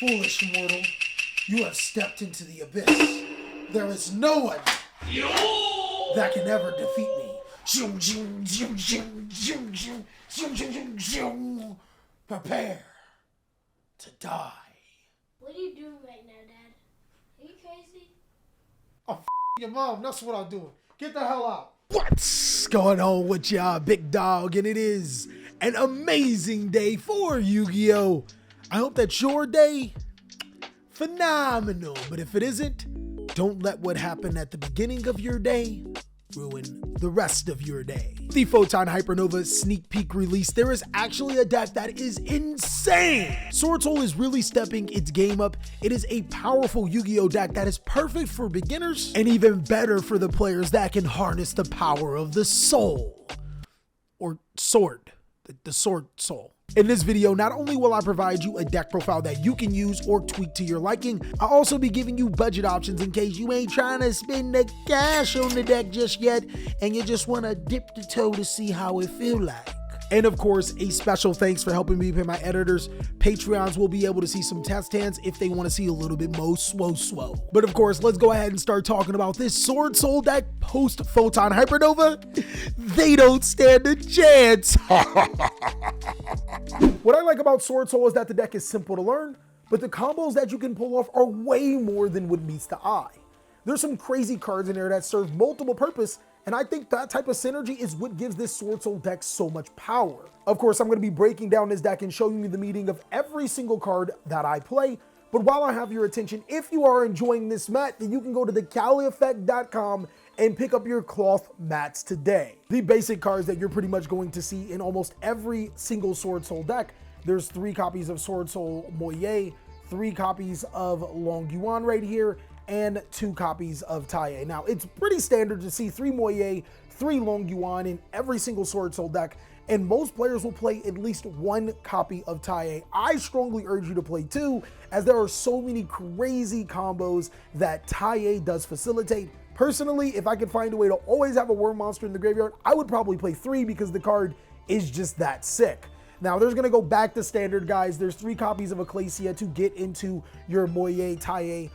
Foolish mortal, you have stepped into the abyss. There is no one that can ever defeat me. Prepare to die. What are you doing right now, Dad? Are you crazy? Oh, your mom, that's what I'm doing. Get the hell out. What's going on with y'all, big dog? And it is an amazing day for Yu-Gi-Oh! I hope that your day, phenomenal. But if it isn't, don't let what happened at the beginning of your day ruin the rest of your day. The Photon Hypernova sneak peek release, there is actually a deck that is insane. Swordsoul is really stepping its game up. It is a powerful Yu-Gi-Oh deck that is perfect for beginners and even better for the players that can harness the power of the soul or sword, the sword soul. In this video, not only will I provide you a deck profile that you can use or tweak to your liking, I'll also be giving you budget options in case you ain't trying to spend the cash on the deck just yet and you just want to dip the toe to see how it feel like. And of course, a special thanks for helping me pay my editors. Patreons will be able to see some test hands if they want to see a little bit more swole. But of course, let's go ahead and start talking about this Swordsoul deck post Photon Hypernova. They don't stand a chance. What I like about Swordsoul is that the deck is simple to learn, but the combos that you can pull off are way more than what meets the eye. There's some crazy cards in there that serve multiple purpose, and I think that type of synergy is what gives this Swordsoul deck so much power. Of course, I'm going to be breaking down this deck and showing you the meaning of every single card that I play. But while I have your attention, if you are enjoying this mat, then you can go to TheCaliEffect.com and pick up your cloth mats today. The basic cards that you're pretty much going to see in almost every single Swordsoul deck. There's 3 copies of Swordsoul Moye, 3 copies of Long Yuan right here, and 2 copies of Teny. Now, it's pretty standard to see 3 Moye, 3 Long Yuan in every single Swordsoul deck, and most players will play at least 1 copy of Teny. I strongly urge you to play 2, as there are so many crazy combos that Teny does facilitate. Personally, if I could find a way to always have a worm monster in the graveyard, I would probably play 3 because the card is just that sick. Now, there's going to go back to standard, guys. There's 3 copies of Ecclesia to get into your Moye, Teny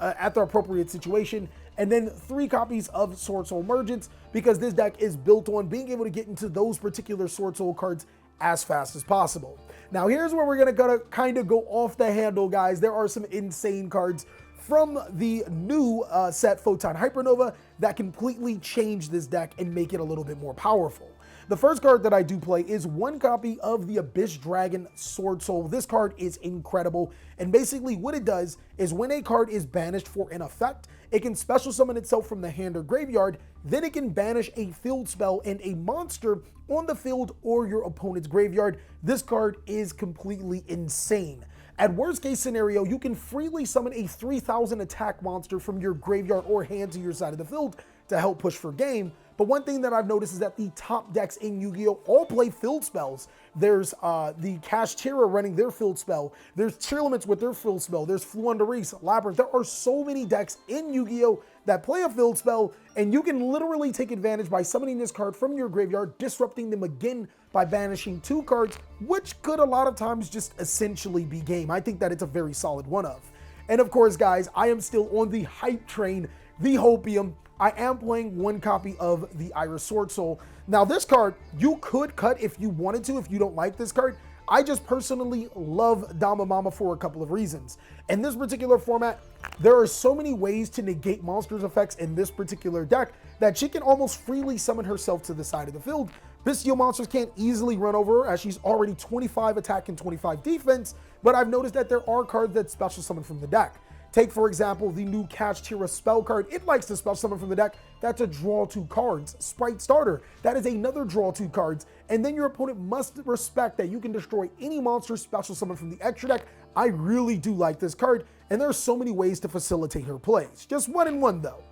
at the appropriate situation. And then 3 copies of Swordsoul Emergence, because this deck is built on being able to get into those particular Swordsoul cards as fast as possible. Now, here's where we're going to kind of go off the handle, guys. There are some insane cards from the new set Photon Hypernova that completely change this deck and make it a little bit more powerful. The first card that I do play is 1 copy of the Abyss Dragon Swordsoul. This card is incredible, and basically what it does is when a card is banished for an effect, it can special summon itself from the hand or graveyard, then it can banish a field spell and a monster on the field or your opponent's graveyard. This card is completely insane. At worst case scenario, you can freely summon a 3000 attack monster from your graveyard or hand to your side of the field to help push for game. But one thing that I've noticed is that the top decks in Yu-Gi-Oh! All play field spells. There's the Kashtira running their field spell. There's Cheerlements with their field spell. There's Fluundereese, Labyrinth. There are so many decks in Yu-Gi-Oh! That play a field spell, and you can literally take advantage by summoning this card from your graveyard, disrupting them again by banishing 2 cards, which could a lot of times just essentially be game. I think that it's a very solid one of. And of course, guys, I am still on the hype train, the Hopium. I am playing 1 copy of the Iris Swordsoul. Now, this card, you could cut if you wanted to, if you don't like this card. I just personally love Dama Mama for a couple of reasons. In this particular format, there are so many ways to negate monsters' effects in this particular deck that she can almost freely summon herself to the side of the field. Bestial monsters can't easily run over her as she's already 25 attack and 25 defense, but I've noticed that there are cards that special summon from the deck. Take, for example, the new Kashtira spell card. It likes to special summon from the deck. That's a draw 2 cards. Sprite Starter, that is another draw 2 cards. And then your opponent must respect that you can destroy any monster special summon from the extra deck. I really do like this card, and there are so many ways to facilitate her plays. Just 1 and 1 though.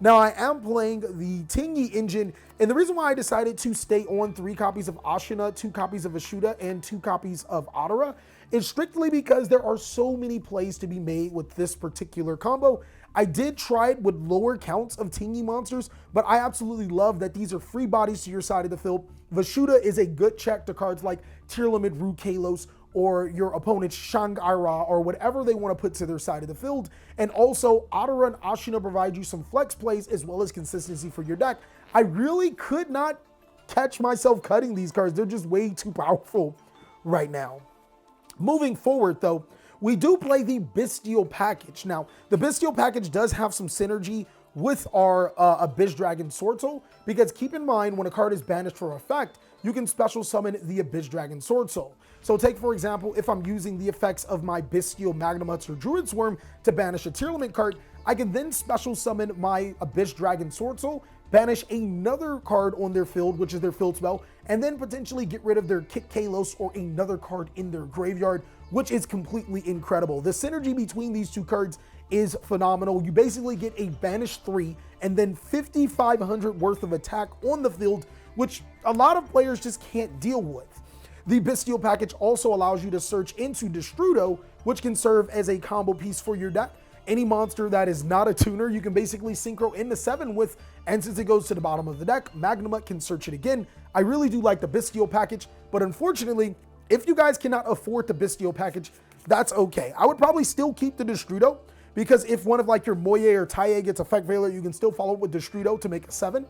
Now, I am playing the Teny engine, and the reason why I decided to stay on 3 copies of Ashina, 2 copies of Ashuda, and 2 copies of Adara is strictly because there are so many plays to be made with this particular combo. I did try it with lower counts of Teny monsters, but I absolutely love that these are free bodies to your side of the field. Vashuda is a good check to cards like Tearlamid, Ru Kalos, or your opponent's Shang-Ira or whatever they want to put to their side of the field. And also, Adara and Ashina provide you some flex plays as well as consistency for your deck. I really could not catch myself cutting these cards. They're just way too powerful right now. Moving forward, though, we do play the Bestial package. Now, the Bestial package does have some synergy with our Abyss Dragon Swordsoul, because keep in mind, when a card is banished for effect, you can special summon the Abyss Dragon Swordsoul. So take, for example, if I'm using the effects of my Bestial Magnum Huts or Druid Swarm to banish a tier limit card, I can then special summon my Abyss Dragon Swordsoul, banish another card on their field, which is their field spell, and then potentially get rid of their Kick Kalos or another card in their graveyard, which is completely incredible. The synergy between these two cards is phenomenal. You basically get a banish 3 and then 5,500 worth of attack on the field, which a lot of players just can't deal with. The Bestial package also allows you to search into Destrudo, which can serve as a combo piece for your deck. Any monster that is not a tuner, you can basically synchro into 7 with, and since it goes to the bottom of the deck, Magnum can search it again. I really do like the Bestial package, but unfortunately, if you guys cannot afford the Bestial package, that's okay. I would probably still keep the Destrudo, because if one of like your Moye or Tye gets Effect Veiler, you can still follow it with Destrudo to make a 7.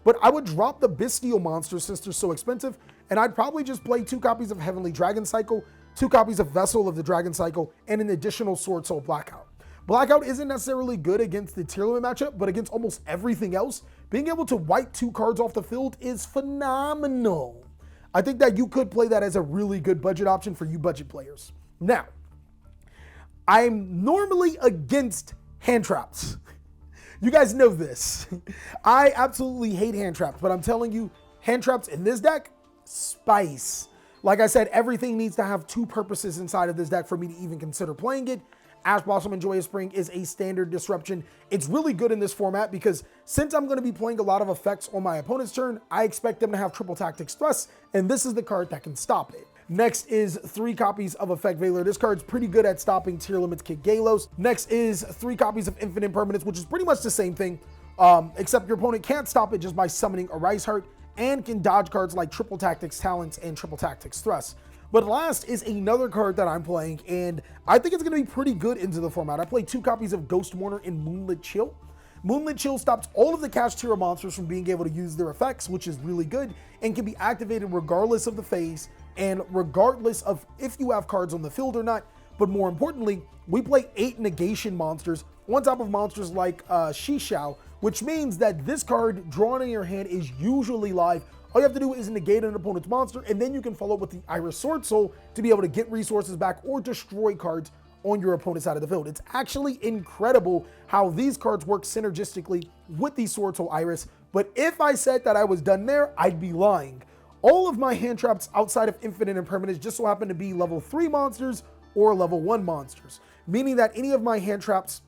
But I would drop the Bestial monsters since they're so expensive, and I'd probably just play 2 copies of Heavenly Dragon Cycle, 2 copies of Vessel of the Dragon Cycle, and an additional Swordsoul Blackout. Blackout isn't necessarily good against the tier limit matchup, but against almost everything else, being able to wipe 2 cards off the field is phenomenal. I think that you could play that as a really good budget option for you budget players. Now, I'm normally against hand traps. You guys know this. I absolutely hate hand traps, but I'm telling you, hand traps in this deck, spice. Like I said, everything needs to have 2 purposes inside of this deck for me to even consider playing it. Ash Blossom and Joyous Spring is a standard disruption. It's really good in this format because since I'm going to be playing a lot of effects on my opponent's turn, I expect them to have triple tactics thrust, and this is the card that can stop it. Next is 3 copies of Effect Veiler. This card's pretty good at stopping tier limits Kick Galos. Next is 3 copies of Infinite Permanence, which is pretty much the same thing, except your opponent can't stop it just by summoning a Rice Heart, and can dodge cards like Triple Tactics Talents and Triple Tactics Thrust. But last is another card that I'm playing, and I think it's going to be pretty good into the format. I played 2 copies of Ghost Mourner in Moonlit Chill. Moonlit Chill stops all of the Cash Tier monsters from being able to use their effects, which is really good, and can be activated regardless of the phase, and regardless of if you have cards on the field or not. But more importantly, we play 8 negation monsters on top of monsters like Shishao, which means that this card drawn in your hand is usually live. All you have to do is negate an opponent's monster, and then you can follow with the Iris Swordsoul to be able to get resources back or destroy cards on your opponent's side of the field. It's actually incredible how these cards work synergistically with the Swordsoul Iris, but if I said that I was done there, I'd be lying. All of my hand traps outside of Infinite Impermanence just so happen to be level 3 monsters or level 1 monsters, meaning that any of my hand traps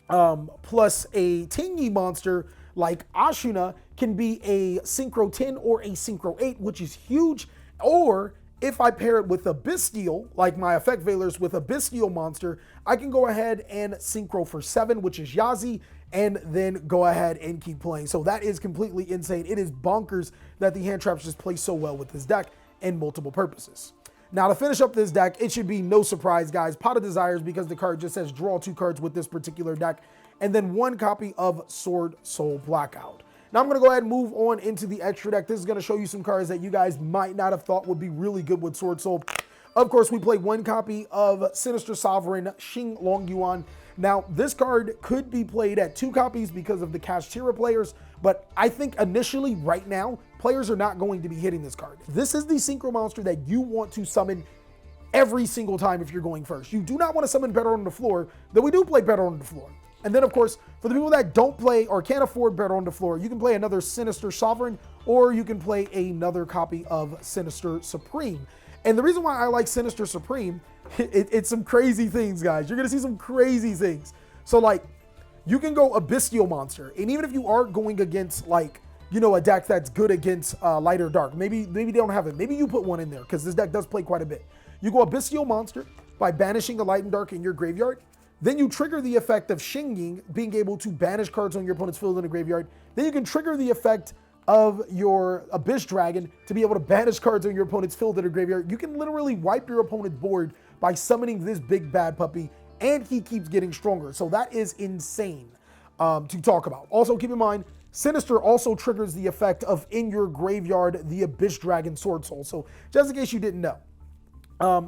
plus a Teny monster like Ashuna can be a Synchro 10 or a Synchro 8, which is huge. Or if I pair it with a Bestial, like my Effect Veilers with a Bestial monster, I can go ahead and Synchro for 7, which is Yazi, and then go ahead and keep playing. So that is completely insane. It is bonkers that the hand traps just play so well with this deck and multiple purposes. Now to finish up this deck, it should be no surprise, guys, Pot of Desires, because the card just says draw 2 cards with this particular deck, and then 1 copy of Swordsoul Blackout. Now I'm going to go ahead and move on into the extra deck. This is going to show you some cards that you guys might not have thought would be really good with Swordsoul. Of course, we play 1 copy of Sinister Sovereign Xing Longyuan. Now, this card could be played at 2 copies because of the Cash Tira players, but I think initially, right now, players are not going to be hitting this card. This is the Synchro monster that you want to summon every single time if you're going first. You do not want to summon Better on the Floor, though we do play Better on the Floor. And then, of course, for the people that don't play or can't afford Better on the Floor, you can play another Sinister Sovereign, or you can play another copy of Sinister Supreme. And the reason why I like Sinister Supreme, it's some crazy things, guys. You're going to see some crazy things. So, like, you can go a Bestial monster, and even if you are going against, like, you know, a deck that's good against light or dark, maybe they don't have it. Maybe you put one in there, because this deck does play quite a bit. You go a Bestial monster by banishing a light and dark in your graveyard. Then you trigger the effect of Xinging, being able to banish cards on your opponent's field in the graveyard. Then you can trigger the effect of your Abyss Dragon to be able to banish cards on your opponent's field in a graveyard, you can literally wipe your opponent's board by summoning this big bad puppy, and he keeps getting stronger. So that is insane to talk about. Also, keep in mind, Sinister also triggers the effect of in your graveyard, the Abyss Dragon Swordsoul. So just in case you didn't know,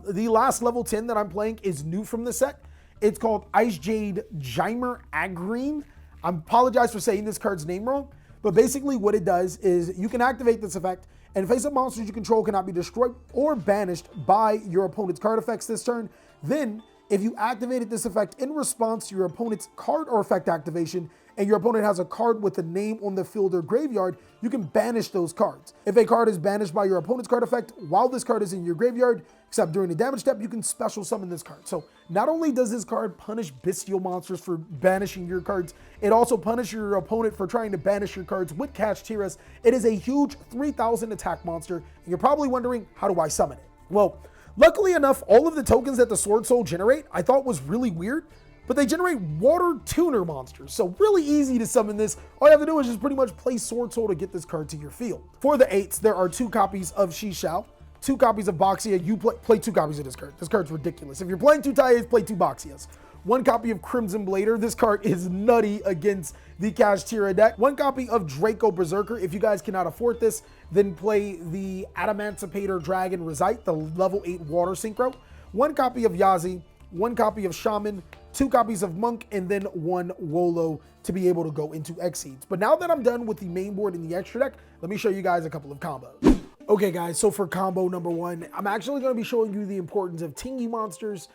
the last level 10 that I'm playing is new from the set. It's called Ice Jade Jymer Agreen. I apologize for saying this card's name wrong, but basically what it does is you can activate this effect, and face-up monsters you control cannot be destroyed or banished by your opponent's card effects this turn. Then, if you activated this effect in response to your opponent's card or effect activation, and your opponent has a card with a name on the field or graveyard, you can banish those cards. If a card is banished by your opponent's card effect while this card is in your graveyard, except during the damage step, you can special summon this card. So not only does this card punish bestial monsters for banishing your cards, it also punishes your opponent for trying to banish your cards with Kashtira's. It is a huge 3,000 attack monster, and you're probably wondering, how do I summon it? Well, luckily enough, all of the tokens that the Swordsoul generate, I thought was really weird, but they generate water tuner monsters, so really easy to summon this. All you have to do is just pretty much play Swordsoul to get this card to your field. For the 8s, there are 2 copies of Shishao, 2 copies of Boxia. You play 2 copies of this card. This card's ridiculous. If you're playing 2 Tyes, play 2 Boxias. 1 copy of Crimson Blader. This card is nutty against the Kashtira deck. 1 copy of Draco Berserker. If you guys cannot afford this, then play the Adamancipator Dragon Recite, the level 8 water synchro. 1 copy of Yazi, 1 copy of Shaman, 2 copies of Monk, and then 1 Wolo to be able to go into Exceeds. But now that I'm done with the main board and the extra deck, let me show you guys a couple of combos. Okay guys, so for combo number 1, I'm actually going to be showing you the importance of Teny monsters,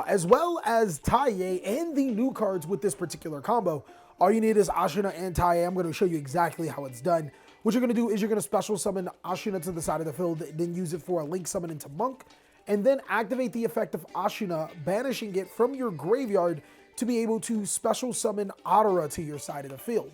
as well as Teny and the new cards with this particular combo. All you need is Ashina and Teny. I'm going to show you exactly how it's done. What you're going to do is you're going to special summon Ashina to the side of the field, then use it for a link summon into Monk, and then activate the effect of Ashina, banishing it from your graveyard to be able to special summon Adara to your side of the field.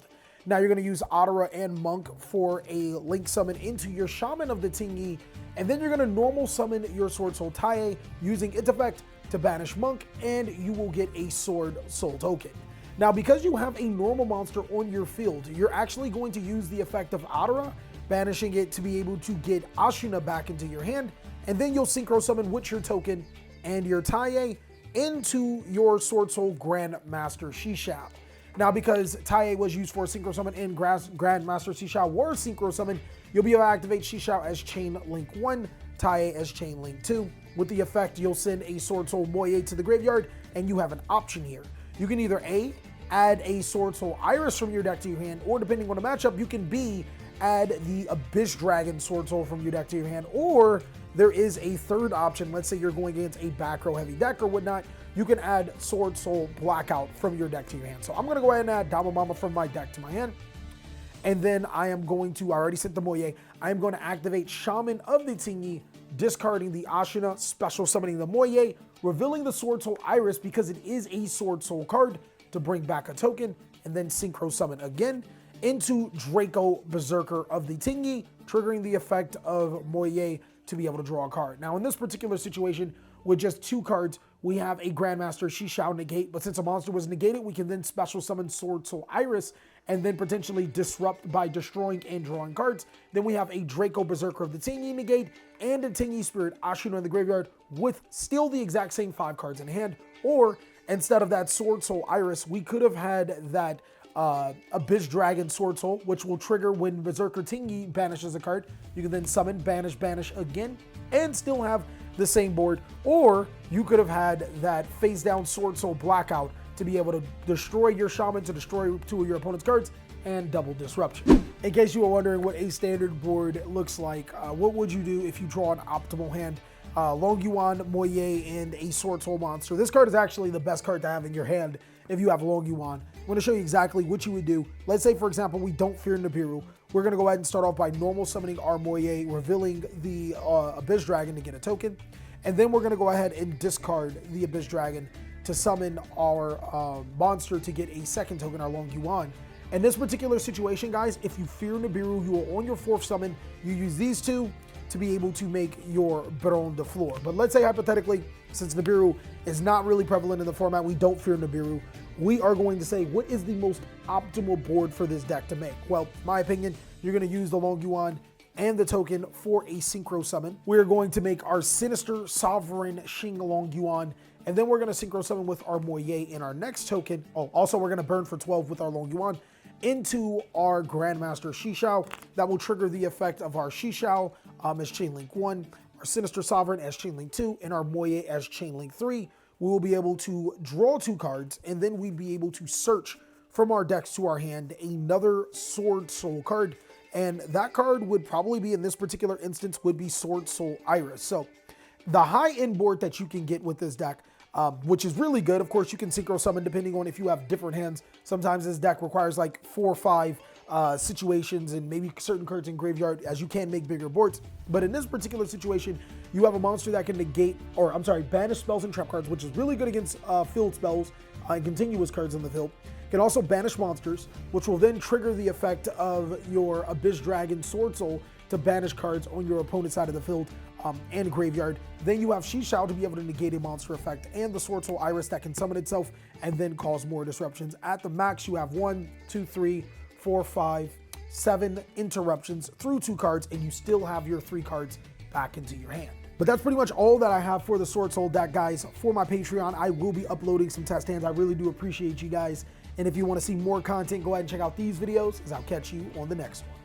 Now you're going to use Adara and Monk for a link summon into your Shaman of the Teny, and then you're going to normal summon your Swordsoul Teny using its effect to banish Monk, and you will get a Swordsoul token. Now because you have a normal monster on your field, you're actually going to use the effect of Adara, banishing it to be able to get Ashina back into your hand, and then you'll synchro summon with your token and your Teny into your Swordsoul Grandmaster Shishao. Now, because Teny was used for Synchro Summon and Grandmaster Shishao were Synchro Summon, you'll be able to activate Shishao as Chain Link 1, Teny as Chain Link 2. With the effect, you'll send a Swordsoul Moye to the graveyard, and you have an option here. You can either A, add a Swordsoul Iris from your deck to your hand, or depending on the matchup, you can B, add the Abyss Dragon Swordsoul from your deck to your hand, or there is a third option. Let's say you're going against a back row heavy deck or whatnot, you can add Swordsoul Blackout from your deck to your hand. So I'm going to go ahead and add Dama Mama from my deck to my hand. And then I am going to, I already sent the Moye, I am going to activate Shaman of the Teny, discarding the Ashina, special summoning the Moye, revealing the Swordsoul Iris because it is a Swordsoul card to bring back a token, and then Synchro Summon again into Draco Berserker of the Teny, triggering the effect of Moye to be able to draw a card. Now in this particular situation, with just 2 cards, we have a Grandmaster Shishao negate, but since a monster was negated, we can then special summon Swordsoul Iris and then potentially disrupt by destroying and drawing cards. Then we have a Draco Berserker of the Teny negate and a Teny Spirit Ashina in the graveyard with still the exact same 5 cards in hand. Or instead of that Swordsoul Iris, we could have had that Abyss Dragon Swordsoul, which will trigger when Berserker Teny banishes a card. You can then summon, banish, banish again, and still have the same board. Or you could have had that face down Swordsoul Blackout to be able to destroy your Shaman, to destroy 2 of your opponent's cards, and double disruption. In case you were wondering what a standard board looks like, what would you do if you draw an optimal hand? Long Yuan, Moye, and a Swordsoul monster. This card is actually the best card to have in your hand if you have Long Yuan. I'm going to show you exactly what you would do. Let's say, for example, we don't fear Nibiru. We're going to go ahead and start off by normal summoning our Moye, revealing the Abyss Dragon to get a token. And then we're going to go ahead and discard the Abyss Dragon to summon our monster to get a second token, our Long Yuan. In this particular situation, guys, if you fear Nibiru, you are on your 4th summon. You use these 2 to be able to make your Baron de Fleur. But let's say hypothetically, since Nibiru is not really prevalent in the format, we don't fear Nibiru, we are going to say, what is the most optimal board for this deck to make? Well, in my opinion, you're going to use the Long Yuan and the token for a Synchro summon. We're going to make our Sinister Sovereign Xing Long Yuan, and then we're going to Synchro summon with our Moye in our next token. Oh, also we're going to burn for 12 with our Long Yuan into our Grandmaster Shishao. That will trigger the effect of our Shishao as Chainlink 1, our Sinister Sovereign as Chainlink 2, and our Moye as Chainlink 3. We will be able to draw 2 cards, and then we'd be able to search from our decks to our hand another Swordsoul card, and that card would probably be, in this particular instance, would be Swordsoul Iris. So the high-end board that you can get with this deck, which is really good. Of course, you can Synchro summon depending on if you have different hands. Sometimes this deck requires like 4 or 5 situations and maybe certain cards in graveyard, as you can make bigger boards. But in this particular situation, you have a monster that can negate, or I'm sorry, banish spells and trap cards, which is really good against field spells and continuous cards in the field. Can also banish monsters, which will then trigger the effect of your Abyss Dragon Swordsoul to banish cards on your opponent's side of the field and graveyard. Then you have Shishao to be able to negate a monster effect, and the Swordsoul Iris that can summon itself and then cause more disruptions. At the max, you have 1, 2, 3, 4, 5, 7 interruptions through 2 cards, and you still have your 3 cards back into your hand. But that's pretty much all that I have for the Swordsoul deck, guys. For my Patreon, I will be uploading some test hands. I really do appreciate you guys. And if you want to see more content, go ahead and check out these videos, as I'll catch you on the next one.